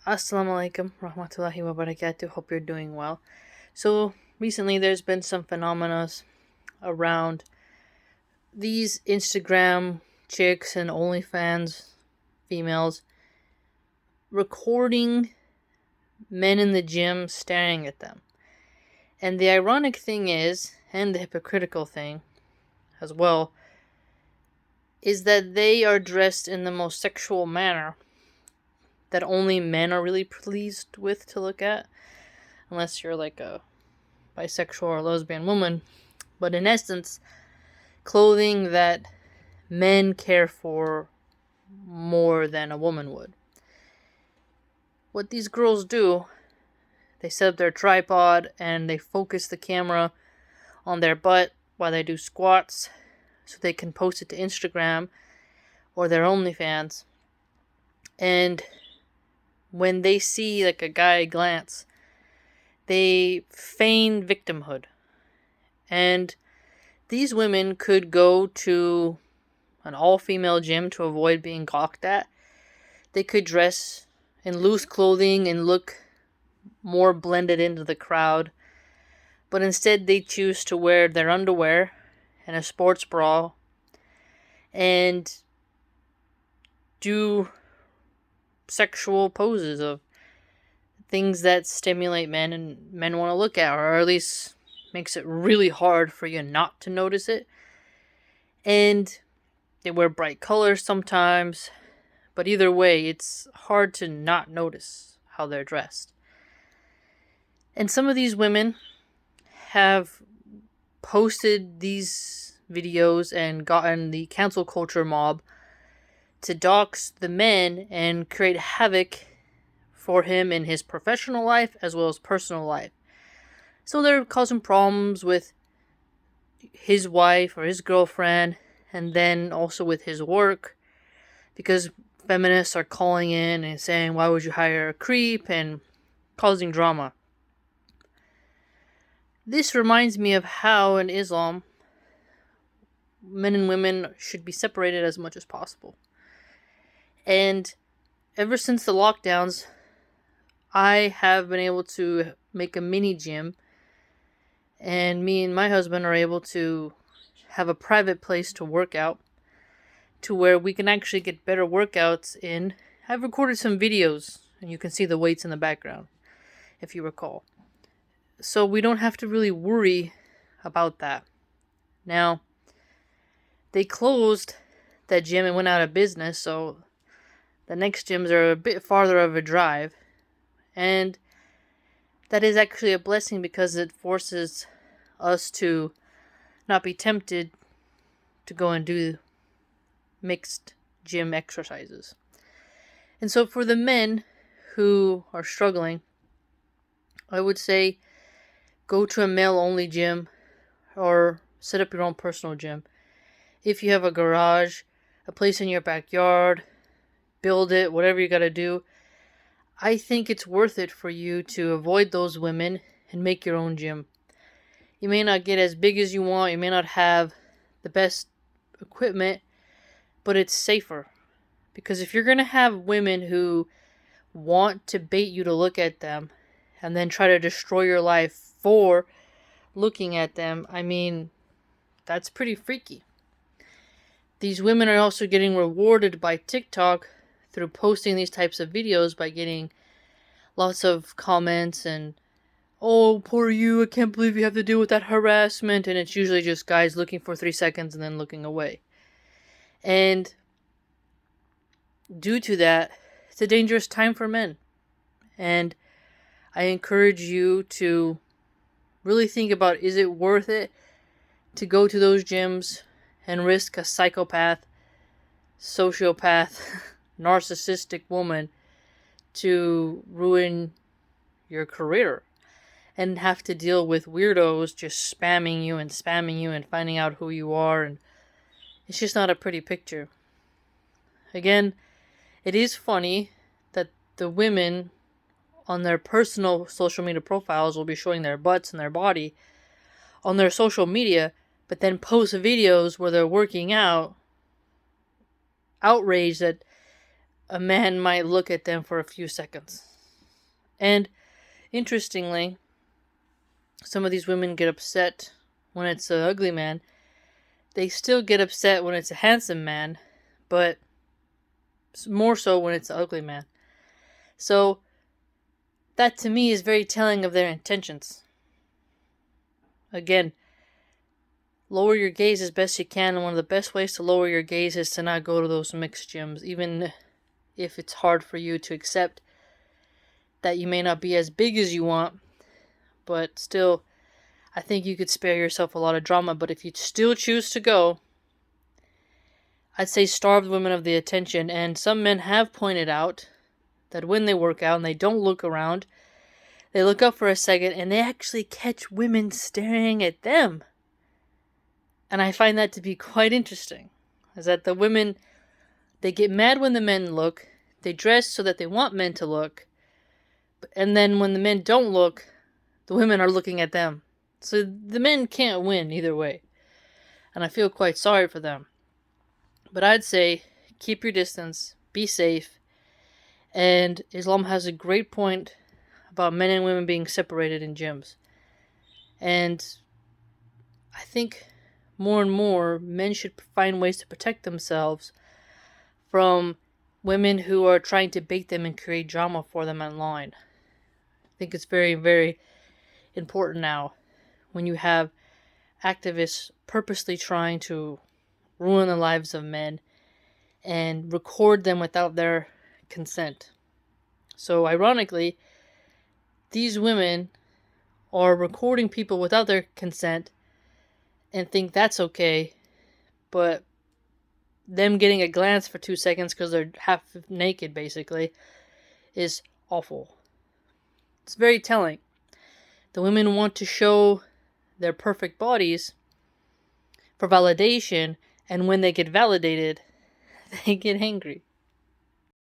Assalamu alaikum rahmatullahi wa barakatuh. Hope you're doing well. So recently there's been some phenomena around these Instagram chicks and OnlyFans females recording men in the gym staring at them. And the ironic thing is, and the hypocritical thing as well, is that they are dressed in the most sexual manner that only men are really pleased with to look at, unless you're like a bisexual or lesbian woman. But in essence, clothing that men care for more than a woman would. What these girls do, they set up their tripod and they focus the camera on their butt while they do squats so they can post it to Instagram or their OnlyFans. And when they see like a guy glance, they feign victimhood. And these women could go to an all-female gym to avoid being gawked at. They could dress in loose clothing and look more blended into the crowd. But instead they choose to wear their underwear and a sports bra and do sexual poses of things that stimulate men and men want to look at, or at least makes it really hard for you not to notice it. And they wear bright colors sometimes, but either way, it's hard to not notice how they're dressed. And some of these women have posted these videos and gotten the cancel culture mob to dox the men and create havoc for him in his professional life as well as personal life. So they're causing problems with his wife or his girlfriend, and then also with his work, because feminists are calling in and saying, why would you hire a creep, and causing drama. This reminds me of how in Islam, men and women should be separated as much as possible. And ever since the lockdowns, I have been able to make a mini gym, and me and my husband are able to have a private place to work out, to where we can actually get better workouts in. I've recorded some videos, and you can see the weights in the background, if you recall. So we don't have to really worry about that. Now, they closed that gym and went out of business, so the next gyms are a bit farther of a drive. And that is actually a blessing because it forces us to not be tempted to go and do mixed gym exercises. And so for the men who are struggling, I would say go to a male-only gym or set up your own personal gym. If you have a garage, a place in your backyard, build it, whatever you gotta do, I think it's worth it for you to avoid those women and make your own gym. You may not get as big as you want, you may not have the best equipment, but it's safer. Because if you're going to have women who want to bait you to look at them and then try to destroy your life for looking at them, I mean, that's pretty freaky. These women are also getting rewarded by TikTok through posting these types of videos by getting lots of comments and, oh, poor you, I can't believe you have to deal with that harassment. And it's usually just guys looking for 3 seconds and then looking away. And due to that, it's a dangerous time for men. And I encourage you to really think about, is it worth it to go to those gyms and risk a psychopath, sociopath, narcissistic woman to ruin your career and have to deal with weirdos just spamming you and finding out who you are, and it's just not a pretty picture. Again, it is funny that the women on their personal social media profiles will be showing their butts and their body on their social media, but then post videos where they're working out, outraged that a man might look at them for a few seconds. And interestingly, some of these women get upset when it's an ugly man. They still get upset when it's a handsome man, but more so when it's an ugly man. So that to me is very telling of their intentions. Again, lower your gaze as best you can, and one of the best ways to lower your gaze is to not go to those mixed gyms, even if it's hard for you to accept that you may not be as big as you want, but still, I think you could spare yourself a lot of drama. But if you still choose to go, I'd say starve women of the attention. And some men have pointed out that when they work out and they don't look around, they look up for a second and they actually catch women staring at them. And I find that to be quite interesting. Is that the women, they get mad when the men look, they dress so that they want men to look, and then when the men don't look, the women are looking at them. So the men can't win either way. And I feel quite sorry for them. But I'd say keep your distance, be safe, and Islam has a great point about men and women being separated in gyms. And I think more and more men should find ways to protect themselves from women who are trying to bait them and create drama for them online. I think it's very, very important now when you have activists purposely trying to ruin the lives of men and record them without their consent. So ironically, these women are recording people without their consent and think that's okay, but them getting a glance for 2 seconds because they're half naked basically is awful. It's very telling. The women want to show their perfect bodies for validation, and when they get validated, they get angry.